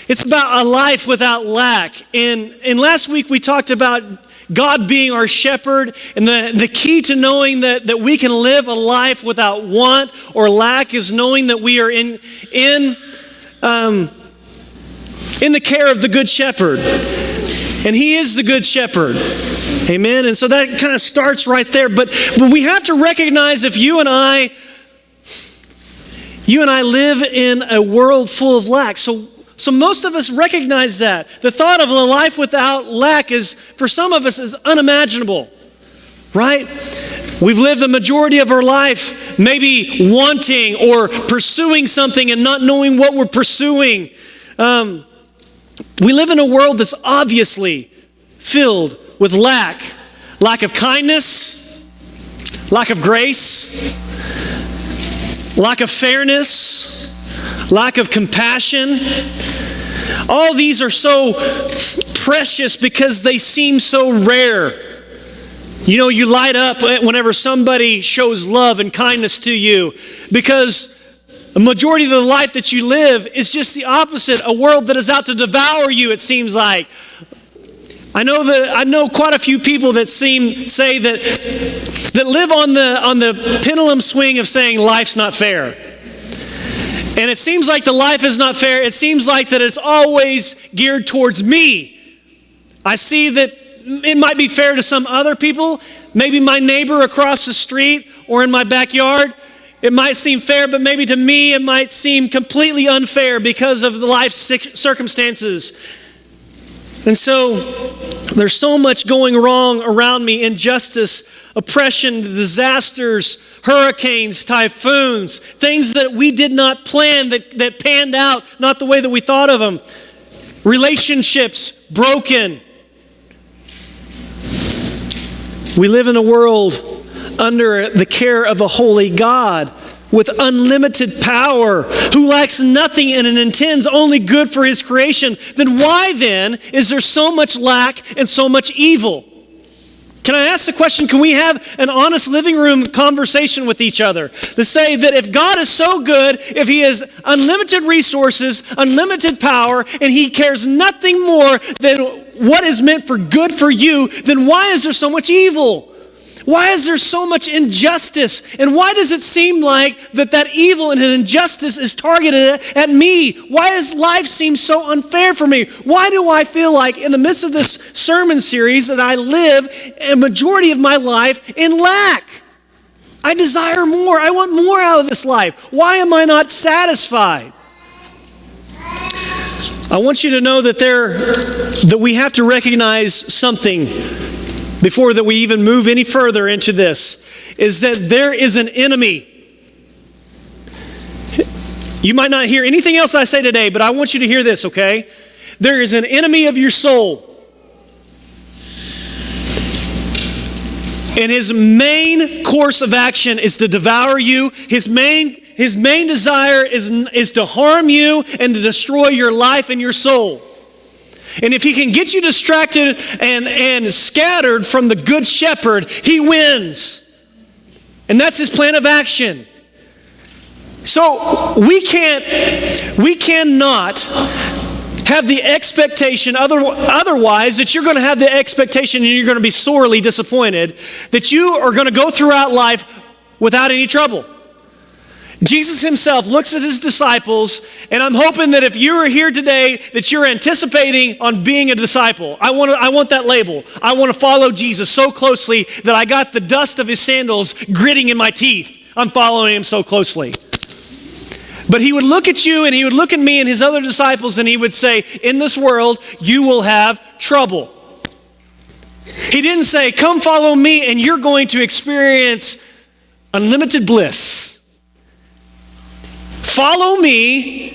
It's about a life without lack. And last week we talked about God being our shepherd, and the key to knowing that we can live a life without want or lack is knowing that we are in the care of the good shepherd. And he is the good shepherd. Amen. And so that kind of starts right there. But we have to recognize if you and I live in a world full of lack. So most of us recognize that. The thought of a life without lack is, for some of us, is unimaginable, right? We've lived the majority of our life maybe wanting or pursuing something and not knowing what we're pursuing. We live in a world that's obviously filled with lack. Lack of kindness, lack of grace, lack of fairness, lack of compassion. All these are so precious because they seem so rare. You know, you light up whenever somebody shows love and kindness to you, because the majority of the life that you live is just the opposite. A world that is out to devour you, it seems like. I know quite a few people that say that live on the pendulum swing of saying life's not fair. And it seems like the life is not fair. It seems like that it's always geared towards me. I see that it might be fair to some other people, maybe my neighbor across the street or in my backyard. It might seem fair, but maybe to me it might seem completely unfair because of the life circumstances. And so there's so much going wrong around me: injustice, oppression, disasters, hurricanes, typhoons, things that we did not plan, that panned out not the way that we thought of them. Relationships broken. We live in a world under the care of a holy God with unlimited power, who lacks nothing and intends only good for his creation. Then why then is there so much lack and so much evil? Can I ask the question, can we have an honest living room conversation with each other to say that if God is so good, if he has unlimited resources, unlimited power, and he cares nothing more than what is meant for good for you, then why is there so much evil? Why is there so much injustice? And why does it seem like that evil and injustice is targeted at me? Why does life seem so unfair for me? Why do I feel like in the midst of this sermon series that I live a majority of my life in lack? I desire more. I want more out of this life. Why am I not satisfied? I want you to know that we have to recognize something before that we even move any further into this, is that there is an enemy. You might not hear anything else I say today, but I want you to hear this, okay? There is an enemy of your soul. And his main course of action is to devour you. His main desire is to harm you and to destroy your life and your soul. And if he can get you distracted and scattered from the good shepherd, he wins. And that's his plan of action. So we cannot have the expectation, otherwise that you're going to have the expectation and you're going to be sorely disappointed that you are going to go throughout life without any trouble. Jesus himself looks at his disciples, and I'm hoping that if you are here today, that you're anticipating on being a disciple. I want that label. I want to follow Jesus so closely that I got the dust of his sandals gritting in my teeth. I'm following him so closely. But he would look at you, and he would look at me and his other disciples, and he would say, in this world, you will have trouble. He didn't say, come follow me, and you're going to experience unlimited bliss. Follow me,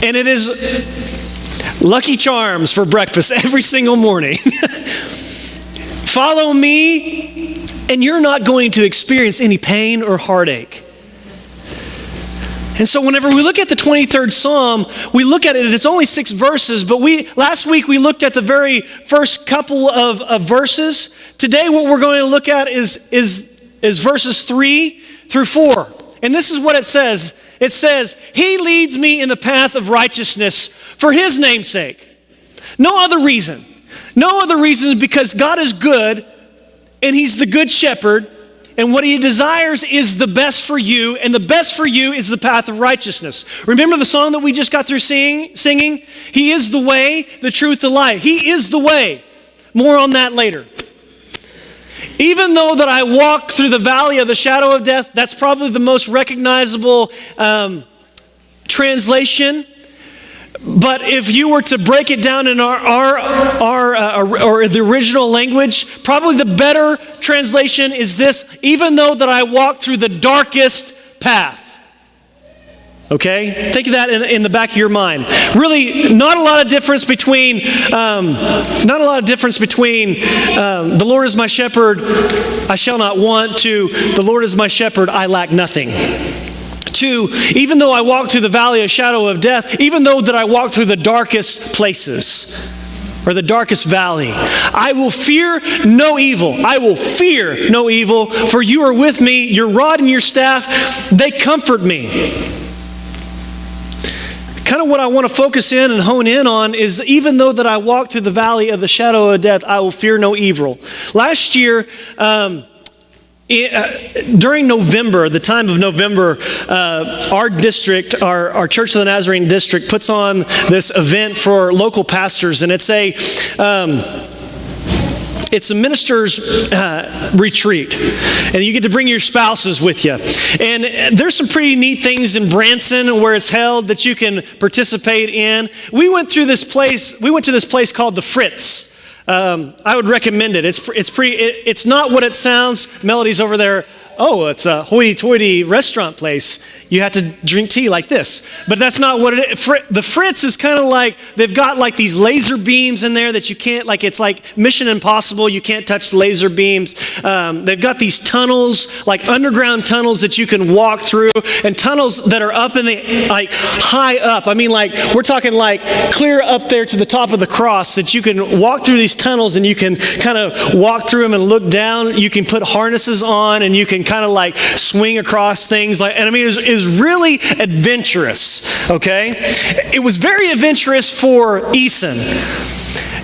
and it is Lucky Charms for breakfast every single morning. Follow me, and you're not going to experience any pain or heartache. And so whenever we look at the 23rd Psalm, we look at it, it's only 6 verses, but last week we looked at the very first couple of verses. Today what we're going to look at is verses 3 through 4. And this is what it says. It says, he leads me in the path of righteousness for his name's sake. No other reason. No other reason, because God is good and he's the good shepherd, and what he desires is the best for you, and the best for you is the path of righteousness. Remember the song that we just got through singing? He is the way, the truth, the life. He is the way. More on that later. Even though that I walk through the valley of the shadow of death, that's probably the most recognizable translation. But if you were to break it down in our or the original language, probably the better translation is this: even though that I walk through the darkest path. Okay? Think of that in the back of your mind. Really, not a lot of difference between the Lord is my shepherd, I shall not want, to the Lord is my shepherd, I lack nothing. To, even though I walk through the valley of shadow of death, even though that I walk through the darkest places or the darkest valley, I will fear no evil. I will fear no evil, for you are with me. Your rod and your staff, they comfort me. Kind of what I want to focus in and hone in on is, even though that I walk through the valley of the shadow of death, I will fear no evil. Last year, during November, the time of November, our district, our Church of the Nazarene district, puts on this event for local pastors, and it's a minister's retreat, and you get to bring your spouses with you. And there's some pretty neat things in Branson where it's held that you can participate in. We went to this place called the Fritz. I would recommend it. It's not what it sounds. Melody's over there. Oh, it's a hoity-toity restaurant place. You have to drink tea like this. But that's not what it is. The Fritz is kind of like, they've got like these laser beams in there that you can't, like it's like Mission Impossible. You can't touch the laser beams. They've got these tunnels, like underground tunnels that you can walk through, and tunnels that are up in the, like high up. I mean, like we're talking like clear up there to the top of the cross, that you can walk through these tunnels and you can kind of walk through them and look down. You can put harnesses on and you can kind of like swing across things, like, and I mean, it was really adventurous. Okay, it was very adventurous for Eason.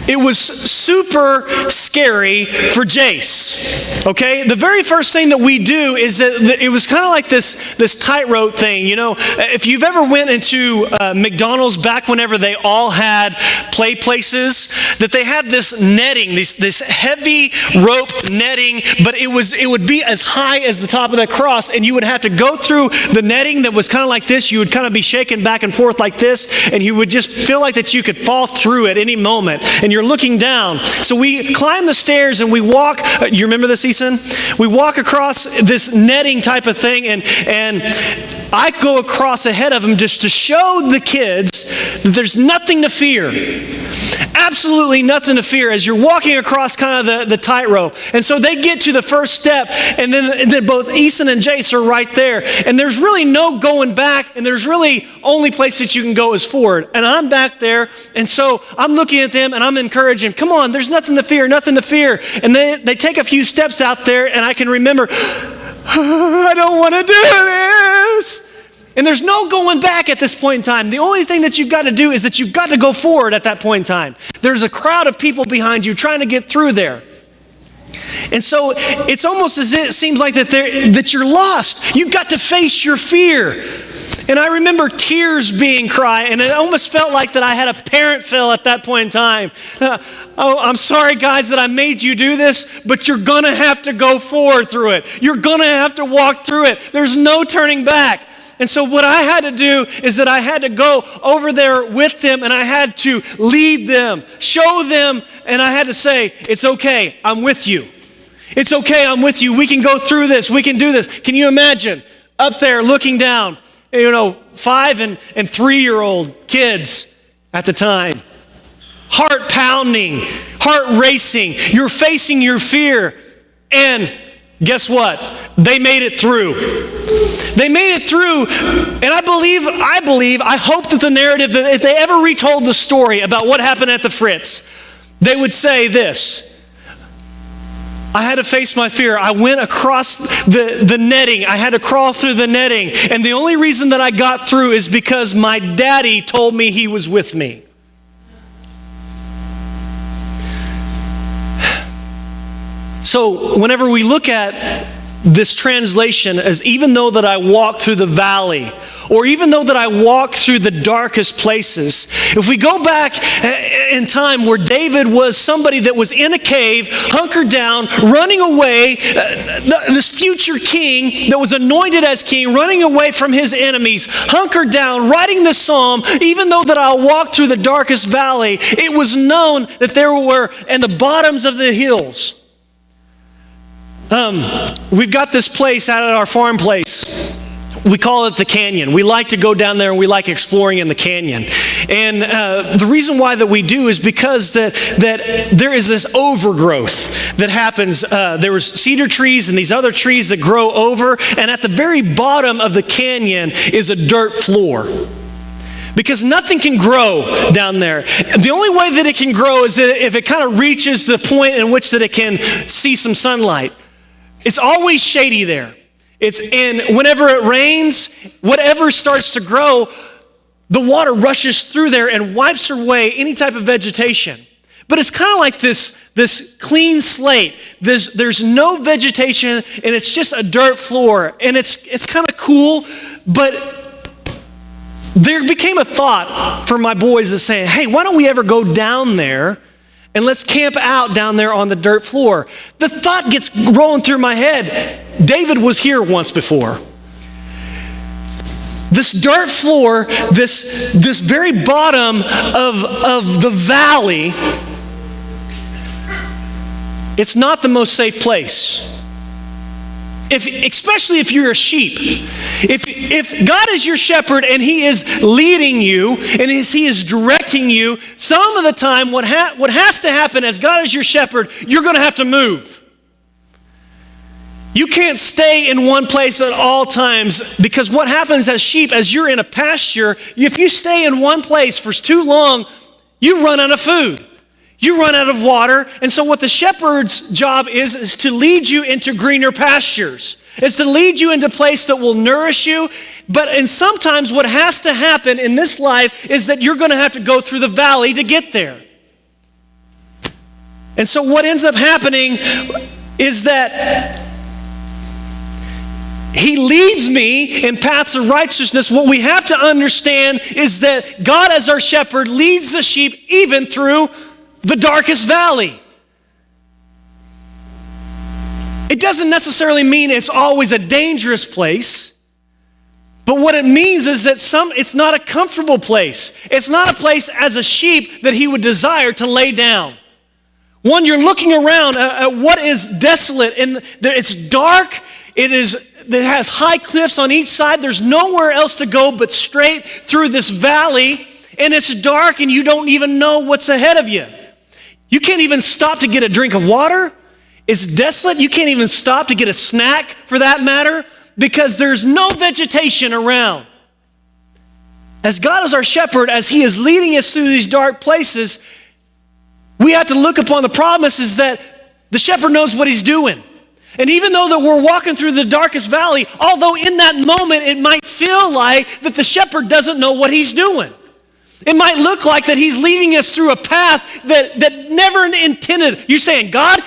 It was super scary for Jace. Okay, the very first thing that we do is that it was kind of like this tightrope thing. You know, if you've ever went into McDonald's back whenever they all had play places, that they had this netting, this heavy rope netting, but it would be as high as the top of the cross, and you would have to go through the netting that was kind of like this. You would kind of be shaken back and forth like this, and you would just feel like that you could fall through at any moment, and you're looking down. So we climb the stairs and we walk. You remember this, Eason? We walk across this netting type of thing, and I go across ahead of them just to show the kids that there's nothing to fear. Absolutely nothing to fear as you're walking across kind of the tightrope. And so they get to the first step, and then both Eason and Jace are right there. And there's really no going back, and there's really only place that you can go is forward. And I'm back there, and so I'm looking at them and I'm encouraging, come on, there's nothing to fear, nothing to fear. And they take a few steps out there, and I can remember, I don't want to do this. And there's no going back at this point in time. The only thing that you've got to do is that you've got to go forward at that point in time. There's a crowd of people behind you trying to get through there. And so it's almost as if it seems like that you're lost. You've got to face your fear. And I remember tears being cried, and it almost felt like that I had a parent fail at that point in time. Oh, I'm sorry, guys, that I made you do this, but you're going to have to go forward through it. You're going to have to walk through it. There's no turning back. And so what I had to do is that I had to go over there with them, and I had to lead them, show them, and I had to say, it's okay, I'm with you. It's okay, I'm with you. We can go through this. We can do this. Can you imagine up there looking down, 5 and 3-year-old kids at the time, heart pounding, heart racing. You're facing your fear, and guess what? They made it through. They made it through, and I hope that the narrative, that if they ever retold the story about what happened at the Fritz, they would say this: I had to face my fear. I went across the netting. I had to crawl through the netting. And the only reason that I got through is because my daddy told me he was with me. So whenever we look at this translation as even though that I walk through the valley, or even though that I walk through the darkest places, if we go back in time where David was somebody that was in a cave, hunkered down, running away, this future king that was anointed as king, running away from his enemies, hunkered down, writing this psalm, even though that I'll walk through the darkest valley, it was known that there were, in the bottoms of the hills, we've got this place out at our farm place. We call it the canyon. We like to go down there and we like exploring in the canyon. And the reason why that we do is because that there is this overgrowth that happens. There was cedar trees and these other trees that grow over. And at the very bottom of the canyon is a dirt floor. Because nothing can grow down there. The only way that it can grow is that if it kind of reaches the point in which that it can see some sunlight. It's always shady there. And whenever it rains, whatever starts to grow, the water rushes through there and wipes away any type of vegetation. But it's kind of like this clean slate. There's no vegetation, and it's just a dirt floor. And it's kind of cool, but there became a thought for my boys of saying, hey, why don't we ever go down there and let's camp out down there on the dirt floor. The thought gets rolling through my head. David was here once before. This dirt floor, this very bottom of the valley, it's not the most safe place. Especially if you're a sheep. If God is your shepherd and he is leading you and he is directing you, some of the time what has to happen as God is your shepherd, you're going to have to move. You can't stay in one place at all times, because what happens as sheep, as you're in a pasture, if you stay in one place for too long, you run out of food. You run out of water. And so what the shepherd's job is to lead you into greener pastures. It's to lead you into a place that will nourish you. And sometimes what has to happen in this life is that you're going to have to go through the valley to get there. And so what ends up happening is that he leads me in paths of righteousness. What we have to understand is that God as our shepherd leads the sheep even through the darkest valley. It doesn't necessarily mean it's always a dangerous place, but what it means is that it's not a comfortable place. It's not a place as a sheep that he would desire to lay down. One, you're looking around at what is desolate, and it's dark. It has high cliffs on each side. There's nowhere else to go but straight through this valley, and it's dark and you don't even know what's ahead of you. You can't even stop to get a drink of water. It's desolate. You can't even stop to get a snack, for that matter, because there's no vegetation around. As God is our shepherd, as he is leading us through these dark places, we have to look upon the promises that the shepherd knows what he's doing. And even though that we're walking through the darkest valley, although in that moment it might feel like that the shepherd doesn't know what he's doing. It might look like that he's leading us through a path that never intended. You're saying, God,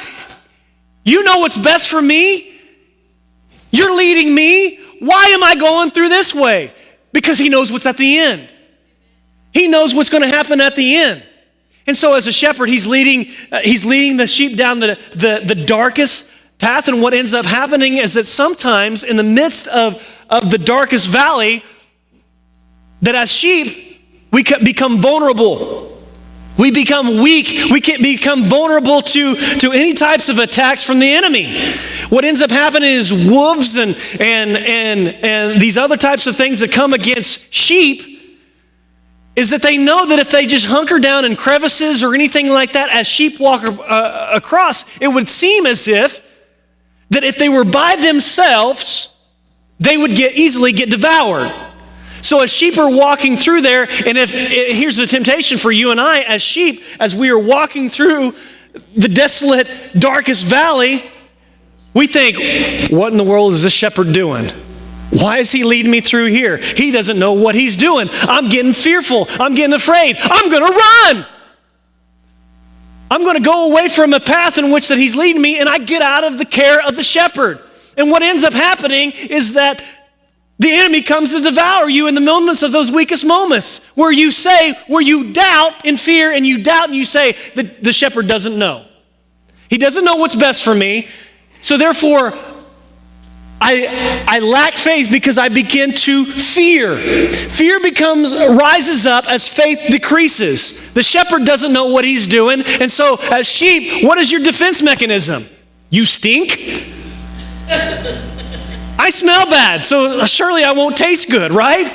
you know what's best for me. You're leading me. Why am I going through this way? Because he knows what's at the end. He knows what's going to happen at the end. And so as a shepherd, he's leading the sheep down the darkest path. And what ends up happening is that sometimes in the midst of the darkest valley, that as sheep, we can become vulnerable. We become weak. We can become vulnerable to any types of attacks from the enemy. What ends up happening is wolves and these other types of things that come against sheep is that they know that if they just hunker down in crevices or anything like that, as sheep walk across, it would seem as if that if they were by themselves, they would easily get devoured. So as sheep are walking through there, and here's the temptation for you and I as sheep, as we are walking through the desolate, darkest valley, we think, what in the world is this shepherd doing? Why is he leading me through here? He doesn't know what he's doing. I'm getting fearful. I'm getting afraid. I'm going to run. I'm going to go away from a path in which that he's leading me, and I get out of the care of the shepherd. And what ends up happening is that the enemy comes to devour you in the moments of those weakest moments where you doubt in fear, and you doubt and you say, the shepherd doesn't know. He doesn't know what's best for me. So therefore, I lack faith because I begin to fear. Fear rises up as faith decreases. The shepherd doesn't know what he's doing. And so as sheep, what is your defense mechanism? You stink? I smell bad, so surely I won't taste good, right?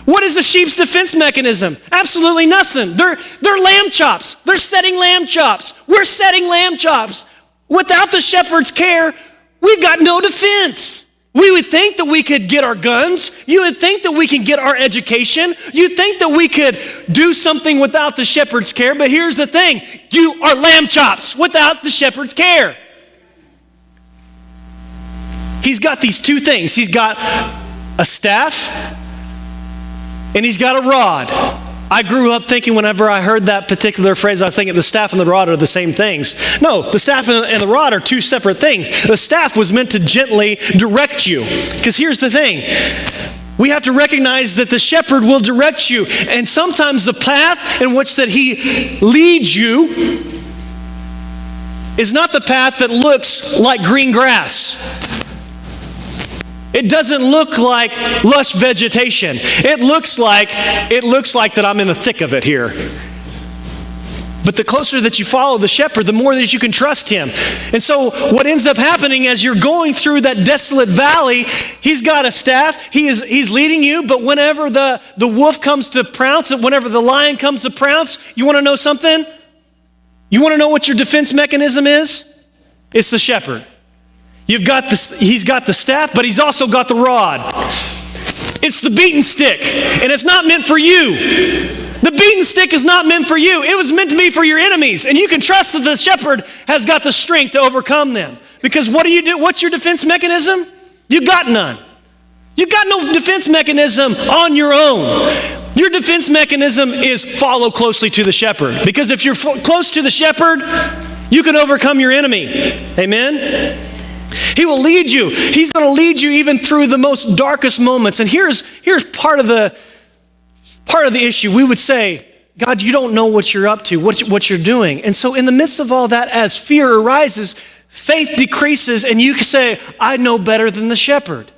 What is the sheep's defense mechanism? Absolutely nothing. They're lamb chops. They're setting lamb chops. We're setting lamb chops. Without the shepherd's care, we've got no defense. We would think that we could get our guns. You would think that we can get our education. You'd think that we could do something without the shepherd's care. But here's the thing. You are lamb chops without the shepherd's care. He's got these two things. He's got a staff and he's got a rod. I grew up thinking whenever I heard that particular phrase, I was thinking the staff and the rod are the same things. No, the staff and the rod are two separate things. The staff was meant to gently direct you. Because here's the thing. We have to recognize that the shepherd will direct you. And sometimes the path in which that he leads you is not the path that looks like green grass. It doesn't look like lush vegetation. It looks like that I'm in the thick of it here. But the closer that you follow the shepherd, the more that you can trust him. And so what ends up happening as you're going through that desolate valley, he's got a staff, he's leading you, but whenever the wolf comes to prounce, whenever the lion comes to prounce, you want to know something? You want to know what your defense mechanism is? It's the shepherd. He's got the staff, but he's also got the rod. It's the beaten stick, and it's not meant for you. The beaten stick is not meant for you. It was meant to be for your enemies, and you can trust that the shepherd has got the strength to overcome them. Because what do you do? What's your defense mechanism? You got none. You got no defense mechanism on your own. Your defense mechanism is follow closely to the shepherd. Because if you're close to the shepherd, you can overcome your enemy. Amen? He will lead you. He's going to lead you even through the most darkest moments. And here's part of the issue. We would say, God, you don't know what you're up to, what you're doing. And so in the midst of all that, as fear arises, faith decreases, and you can say, I know better than the shepherd.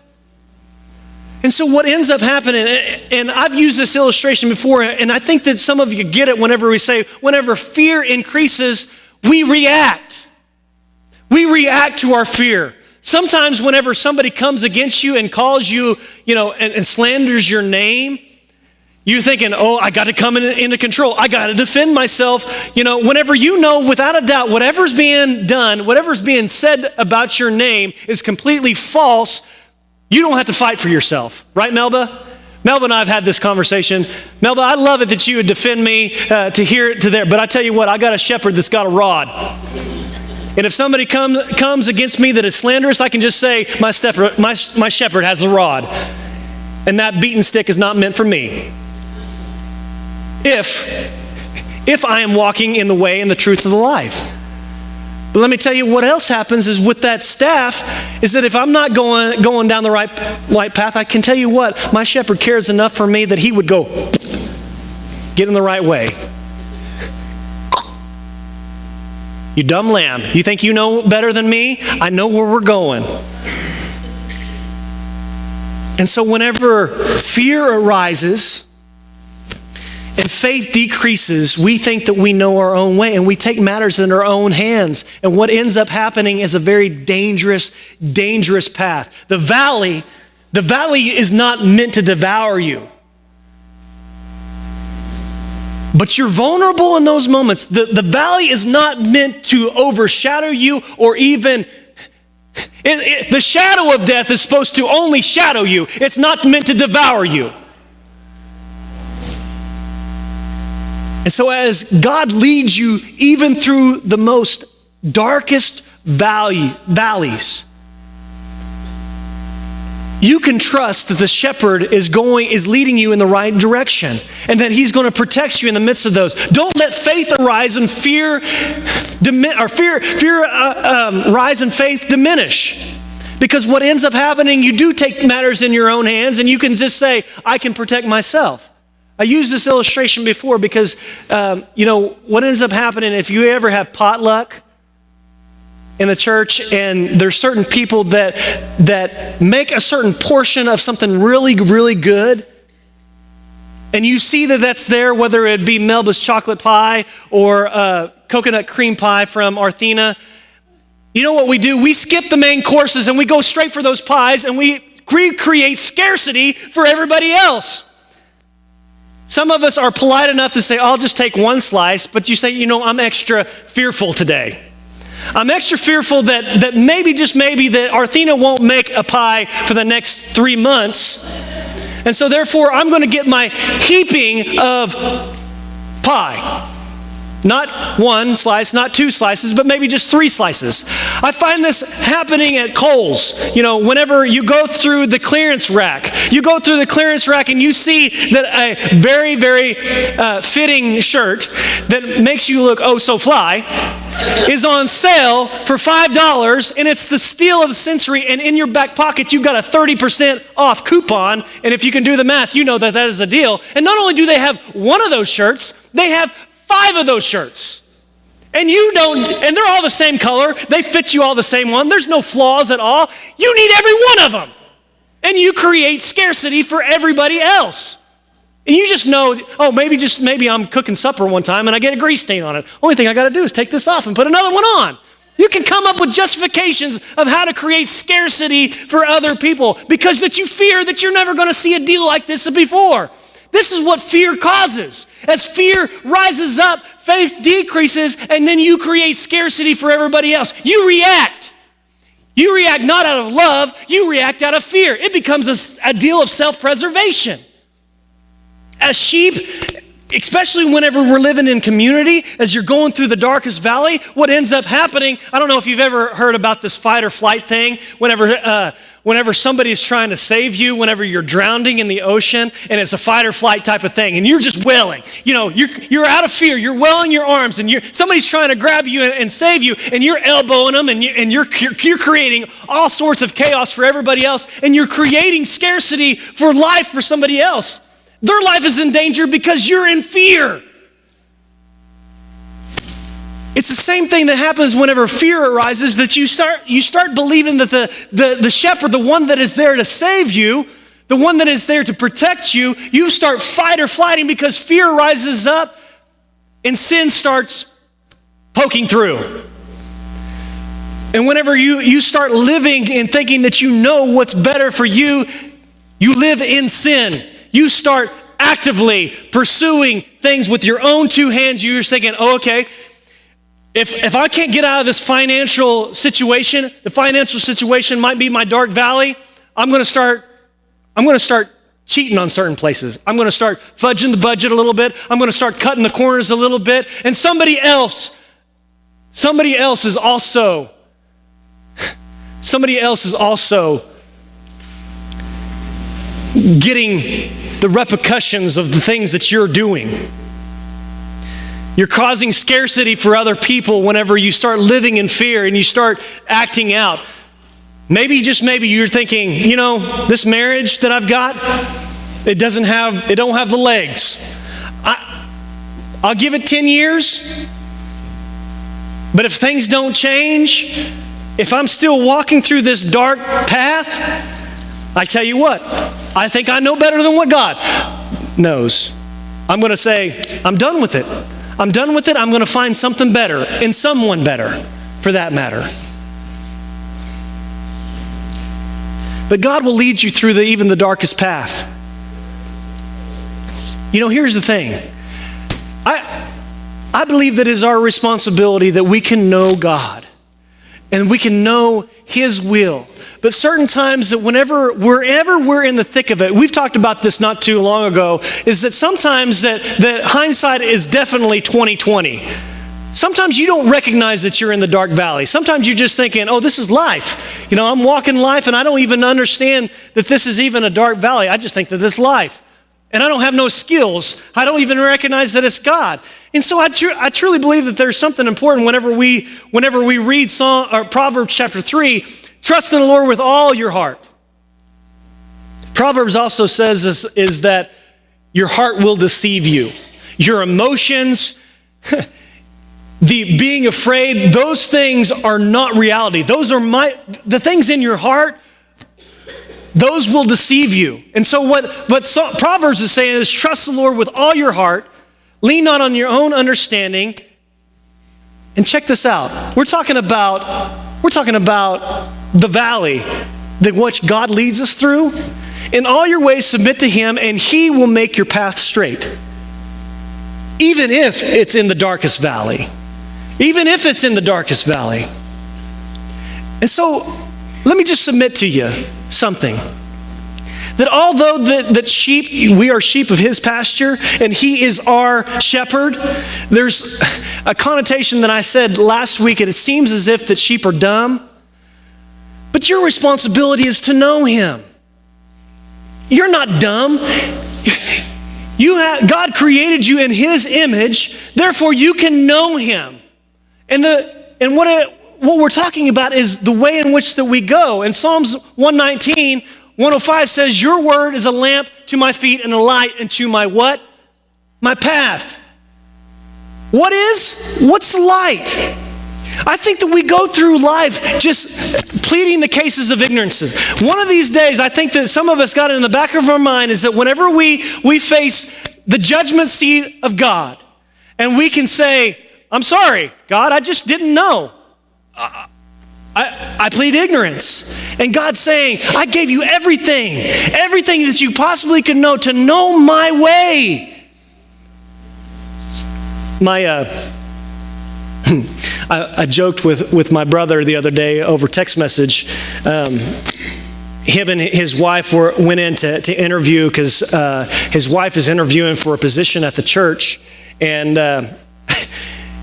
And so what ends up happening, and I've used this illustration before, and I think that some of you get it whenever we say, whenever fear increases, we react. We react to our fear. Sometimes whenever somebody comes against you and calls you, and slanders your name, you're thinking, oh, I got to come into control. I got to defend myself. Whenever you know without a doubt whatever's being done, whatever's being said about your name is completely false, you don't have to fight for yourself. Right, Melba? Melba and I have had this conversation. Melba, I love it that you would defend me to here, to there. But I tell you what, I got a shepherd that's got a rod. And if somebody comes against me that is slanderous, I can just say, my shepherd has a rod. And that beaten stick is not meant for me. If I am walking in the way and the truth of the life. But let me tell you what else happens is with that staff, is that if I'm not going down the right path, I can tell you what, my shepherd cares enough for me that he would go, get in the right way. You dumb lamb. You think you know better than me? I know where we're going. And so whenever fear arises and faith decreases, we think that we know our own way and we take matters in our own hands. And what ends up happening is a very dangerous, dangerous path. The valley is not meant to devour you. But you're vulnerable in those moments. The valley is not meant to overshadow you or even... the shadow of death is supposed to only shadow you. It's not meant to devour you. And so as God leads you even through the most darkest valleys, you can trust that the shepherd is leading you in the right direction, and that he's going to protect you in the midst of those. Don't let faith arise and fear rise and faith diminish. Because what ends up happening, you do take matters in your own hands, and you can just say, I can protect myself. I used this illustration before because, what ends up happening if you ever have potluck in the church, and there's certain people that make a certain portion of something really, really good, and you see that that's there, whether it be Melba's chocolate pie or coconut cream pie from Arthena. You know what we do? We skip the main courses and we go straight for those pies, and we create scarcity for everybody else. Some of us are polite enough to say, I'll just take one slice, but you say, I'm extra fearful today. I'm extra fearful that maybe, just maybe, that Arthena won't make a pie for the next 3 months. And so therefore, I'm going to get my heaping of pie. Not one slice, not 2 slices, but maybe just 3 slices. I find this happening at Kohl's. Whenever you go through the clearance rack, and you see that a very, very fitting shirt that makes you look oh so fly is on sale for $5, and it's the steal of the century, and in your back pocket you've got a 30% off coupon, and if you can do the math, you know that is a deal. And not only do they have one of those shirts, they have 5 of those shirts. And and they're all the same color, they fit you all the same one, there's no flaws at all. You need every one of them. And you create scarcity for everybody else. And you just know, maybe I'm cooking supper one time and I get a grease stain on it. Only thing I got to do is take this off and put another one on. You can come up with justifications of how to create scarcity for other people because that you fear that you're never going to see a deal like this before. This is what fear causes. As fear rises up, faith decreases, and then you create scarcity for everybody else. You react. You react not out of love, you react out of fear. It becomes a deal of self-preservation. As sheep, especially whenever we're living in community, as you're going through the darkest valley, what ends up happening, I don't know if you've ever heard about this fight or flight thing, whenever somebody's trying to save you, whenever you're drowning in the ocean, and it's a fight or flight type of thing, and you're just wailing. You're out of fear, you're wailing your arms, and somebody's trying to grab you and save you, and you're elbowing them, and you're creating all sorts of chaos for everybody else, and you're creating scarcity for life for somebody else. Their life is in danger because you're in fear. It's the same thing that happens whenever fear arises, that you start believing that the shepherd, the one that is there to save you, the one that is there to protect you, you start fight or flighting because fear rises up and sin starts poking through. And whenever you start living and thinking that you know what's better for you, you live in sin. You start actively pursuing things with your own 2 hands. You're just thinking, okay, if I can't get out of this financial situation, the financial situation might be my dark valley, I'm going to start cheating on certain places. I'm going to start fudging the budget a little bit. I'm going to start cutting the corners a little bit. And somebody else is also getting the repercussions of the things that you're doing. You're causing scarcity for other people whenever you start living in fear and you start acting out. Maybe, just maybe, you're thinking, this marriage that I've got, it don't have the legs. I'll give it 10 years, but if things don't change, if I'm still walking through this dark path, I tell you what, I think I know better than what God knows. I'm going to say, I'm done with it. I'm done with it. I'm going to find something better and someone better for that matter. But God will lead you through even the darkest path. Here's the thing. I believe that it is our responsibility that we can know God and we can know his will. But certain times that wherever we're in the thick of it, we've talked about this not too long ago, is that sometimes that hindsight is definitely 20/20. Sometimes you don't recognize that you're in the dark valley. Sometimes you're just thinking, oh, this is life. I'm walking life and I don't even understand that this is even a dark valley. I just think that this is life. And I don't have no skills. I don't even recognize that it's God. And so I truly believe that there's something important whenever we read Proverbs chapter 3, trust in the Lord with all your heart. Proverbs also says is that your heart will deceive you. Your emotions, the being afraid, those things are not reality. Those are the things in your heart, those will deceive you. And so what Proverbs is saying is trust the Lord with all your heart, lean not on your own understanding. And check this out. We're talking about the valley that which God leads us through. In all your ways submit to him and he will make your path straight. Even if it's in the darkest valley. Even if it's in the darkest valley. And so let me just submit to you something. That although that sheep, we are sheep of his pasture, and he is our shepherd, there's a connotation that I said last week, and it seems as if that sheep are dumb. But your responsibility is to know him. You're not dumb. God created you in his image, therefore you can know him. And what we're talking about is the way in which that we go. And Psalms 119, 105 says, your word is a lamp to my feet and a light unto my what? My path. What's the light? I think that we go through life just pleading the cases of ignorance. One of these days, I think that some of us got it in the back of our mind is that whenever we face the judgment seat of God, and we can say, I'm sorry, God, I just didn't know. I plead ignorance. And God's saying, I gave you everything that you possibly could know to know my way. I joked with my brother the other day over text message. Him and his wife went in to interview because his wife is interviewing for a position at the church. And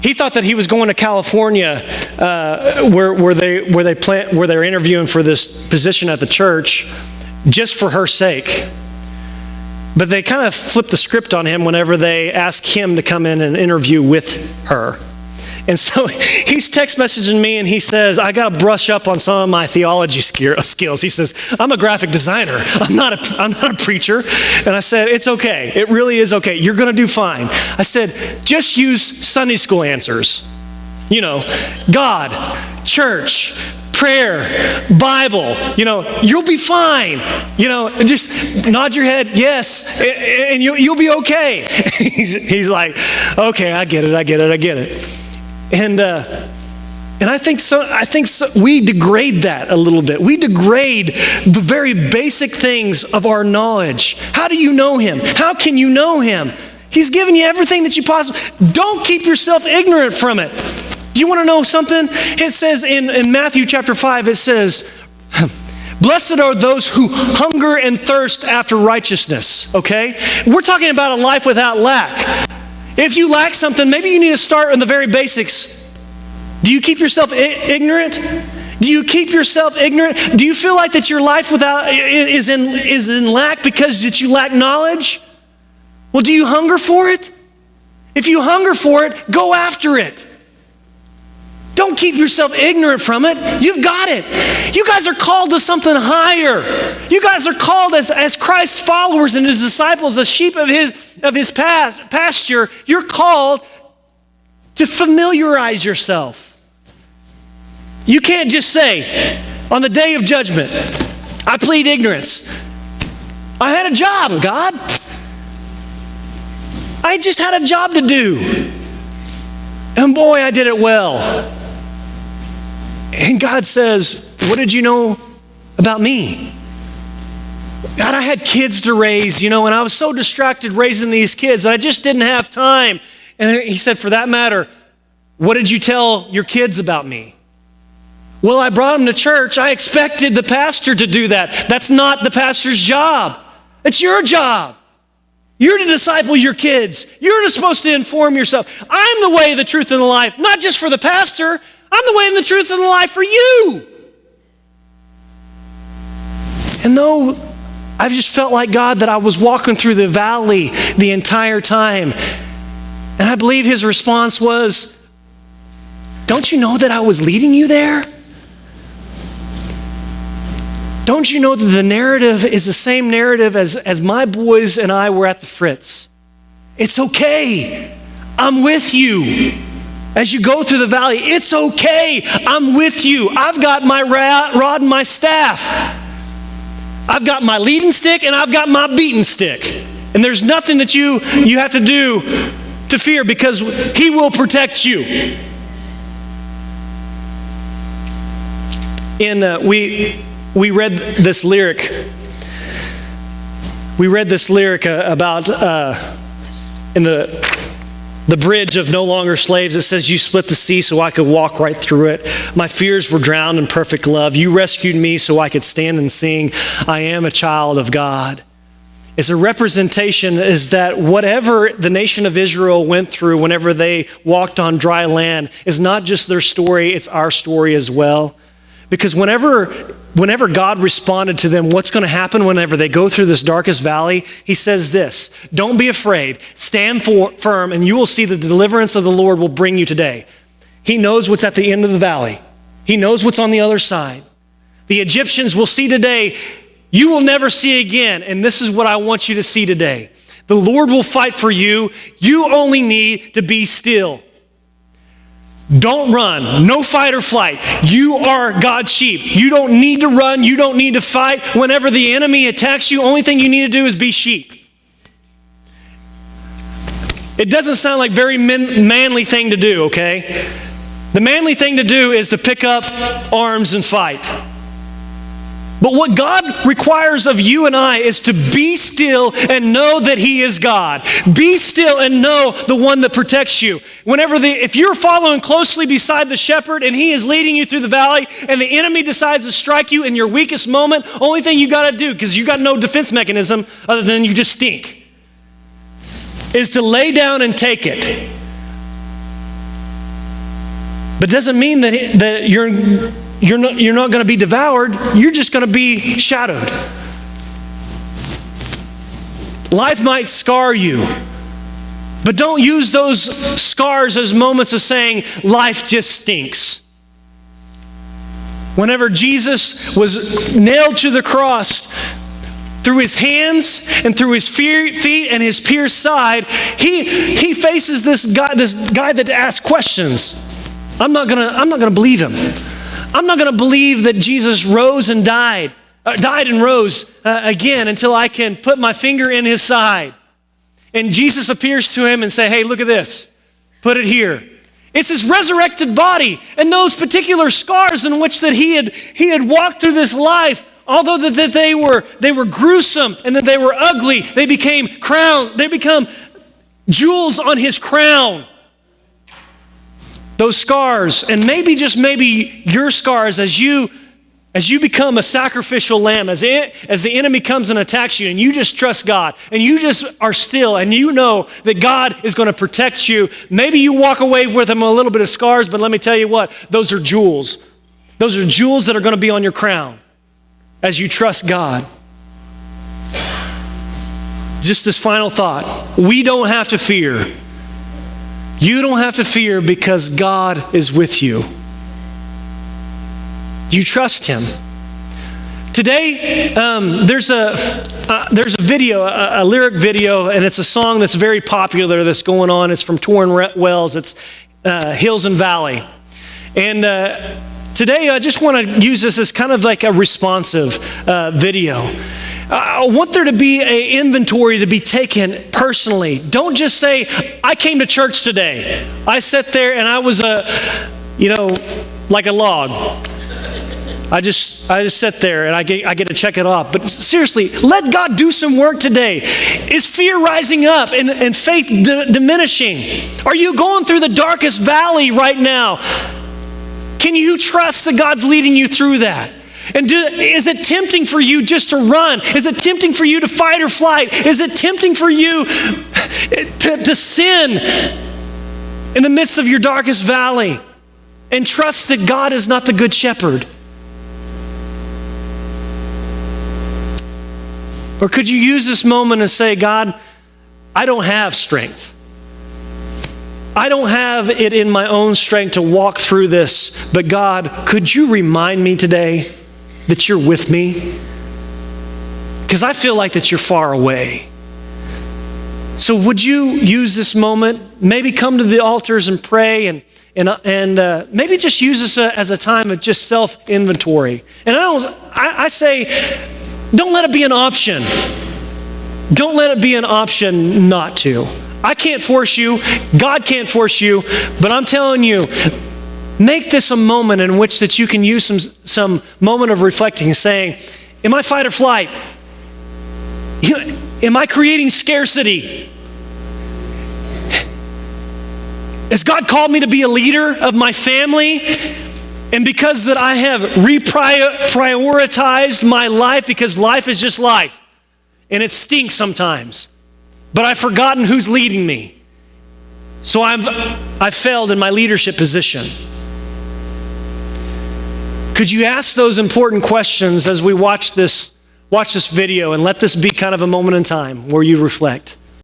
he thought that he was going to California where they're interviewing for this position at the church just for her sake. But they kind of flipped the script on him whenever they asked him to come in and interview with her. And so he's text messaging me and he says, I got to brush up on some of my theology skills. He says, I'm a graphic designer. I'm not a preacher. And I said, it's okay. It really is okay. You're going to do fine. I said, just use Sunday school answers. God, church, prayer, Bible, you'll be fine. Just nod your head, yes, and you'll be okay. He's like, okay, I get it. And I think so. We degrade that a little bit. We degrade the very basic things of our knowledge. How do you know him? How can you know him? He's given you everything that you possibly. Don't keep yourself ignorant from it. Do you want to know something? It says in Matthew chapter 5, it says, blessed are those who hunger and thirst after righteousness, okay? We're talking about a life without lack. If you lack something, maybe you need to start on the very basics. Do you keep yourself ignorant? Do you keep yourself ignorant? Do you feel like that your life is in lack because that you lack knowledge? Well, do you hunger for it? If you hunger for it, go after it. Don't keep yourself ignorant from it. You've got it. You guys are called to something higher. You guys are called as Christ's followers and his disciples, as sheep of his pasture. You're called to familiarize yourself. You can't just say, on the day of judgment, I plead ignorance. I had a job, God. I just had a job to do. And boy, I did it well. And God says, what did you know about me? God, I had kids to raise, and I was so distracted raising these kids that I just didn't have time. And he said, for that matter, what did you tell your kids about me? Well, I brought them to church. I expected the pastor to do that. That's not the pastor's job. It's your job. You're to disciple your kids. You're supposed to inform yourself. I'm the way, the truth, and the life, not just for the pastor. I'm the way and the truth and the life for you. And though I've just felt like God that I was walking through the valley the entire time, and I believe his response was, don't you know that I was leading you there? Don't you know that the narrative is the same narrative as my boys and I were at the Fritz? It's okay. I'm with you. As you go through the valley, it's okay. I'm with you. I've got my rod and my staff. I've got my leading stick and I've got my beating stick. And there's nothing that you have to do to fear because he will protect you. And we read this lyric. We read this lyric about in the bridge of No Longer Slaves. It says, you split the sea so I could walk right through it. My fears were drowned in perfect love. You rescued me so I could stand and sing, I am a child of God. It's a representation is that whatever the nation of Israel went through whenever they walked on dry land is not just their story, it's our story as well. Because whenever God responded to them, what's going to happen whenever they go through this darkest valley? He says this, don't be afraid, stand firm, and you will see the deliverance of the Lord will bring you today. He knows what's at the end of the valley. He knows what's on the other side. The Egyptians will see today, you will never see again, and this is what I want you to see today. The Lord will fight for you. You only need to be still. Don't run. No fight or flight. You are God's sheep. You don't need to run. You don't need to fight. Whenever the enemy attacks you, only thing you need to do is be sheep. It doesn't sound like very manly thing to do, okay? The manly thing to do is to pick up arms and fight. But what God requires of you and I is to be still and know that he is God. Be still and know the one that protects you. If you're following closely beside the shepherd and he is leading you through the valley and the enemy decides to strike you in your weakest moment, only thing you got to do, because you got no defense mechanism other than you just stink, is to lay down and take it. But it doesn't mean that you're not going to be devoured. You're just going to be shadowed. Life might scar you, but don't use those scars as moments of saying life just stinks. Whenever Jesus was nailed to the cross, through his hands and through his feet and his pierced side, he faces this guy that asks questions. I'm not gonna believe him. I'm not going to believe that Jesus rose and died and rose again until I can put my finger in his side. And Jesus appears to him and say, hey, look at this. Put it here. It's his resurrected body and those particular scars in which that he had walked through this life. Although that they were gruesome and that they were ugly, they became jewels on his crown. Those scars, and maybe just maybe your scars as you become a sacrificial lamb, as the enemy comes and attacks you, and you just trust God, and you just are still, and you know that God is going to protect you. Maybe you walk away with him a little bit of scars, but let me tell you what, those are jewels. Those are jewels that are going to be on your crown as you trust God. Just this final thought. We don't have to fear. You don't have to fear because God is with you. Do you trust him? Today, there's a video, a lyric video, and it's a song that's very popular that's going on. It's from Tauren Wells. It's Hills and Valley. And today, I just want to use this as kind of like a responsive video. I want there to be an inventory to be taken personally. Don't just say, I came to church today. I sat there and I was like a log. I just sit there and I get to check it off. But seriously, let God do some work today. Is fear rising up and faith diminishing? Are you going through the darkest valley right now? Can you trust that God's leading you through that? And is it tempting for you just to run? Is it tempting for you to fight or flight? Is it tempting for you to sin in the midst of your darkest valley and trust that God is not the good shepherd? Or could you use this moment and say, God, I don't have strength. I don't have it in my own strength to walk through this, but God, could you remind me today that you're with me? Because I feel like that you're far away. So would you use this moment, maybe come to the altars and pray, and maybe just use this as a time of just self-inventory. And I say, don't let it be an option. Don't let it be an option not to. I can't force you. God can't force you. But I'm telling you, make this a moment in which that you can use some moment of reflecting and saying, am I fight or flight? Am I creating scarcity? Has God called me to be a leader of my family? And because that I have reprioritized my life, because life is just life, and it stinks sometimes, but I've forgotten who's leading me. So I've failed in my leadership position. Could you ask those important questions as we watch this video, and let this be kind of a moment in time where you reflect?